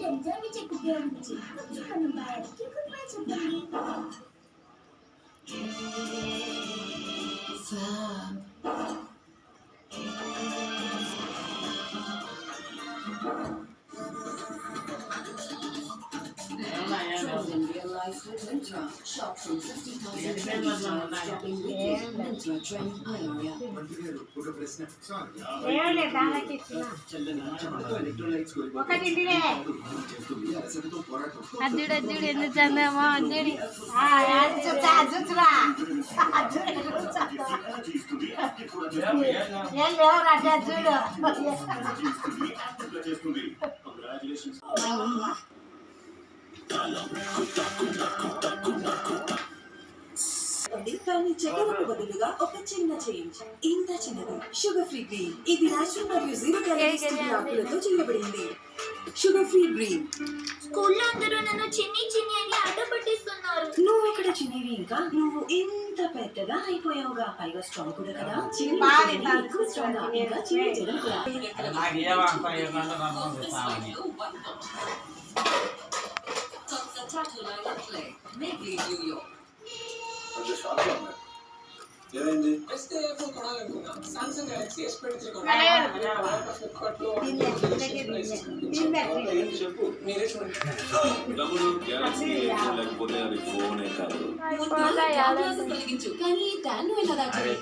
జంజాన్ని check ఉపయోగించి మనం బాయర్కి good bye చెప్పండి. Shop from 50,000 shopping weekend. Myntra trend area. అజ్జుడు ఎందుకు చందామో అజ్జుడి కానీ చక్కెరకు బదులుగా ఒక చిన్న చేంజ్. ఇంత చిన్నది షుగర్ ఫ్రీ గ్రీన్. ఇది నేచురల్ మరియు జీరో క్యాలరీస్ ఆకులతో చేయబడింది. Sugar free green. స్కూల్లో అందరూ నన్ను చిన్ని చిన్ని అని అడ్డపట్టిస్తున్నారు. నువ్వు ఇక్కడ చిన్నవి, ఇంకా నువ్వు ఇంత పెద్దగా అయిపోయావుగా. పైగా స్ట్రాంగ్ కూడా కదా. చిన్న ఎక్కువ స్ట్రాంగ్, ఇంకా చిన్న జనం కూడా. ఏమైంది? సామ్సంగ్ గెలాక్సీ S23 చెప్పు. మీరే చూడండి. లేకపోతే అది ఫోనే కాదు. కానీ దాన్ని ఎలా దాచాలి?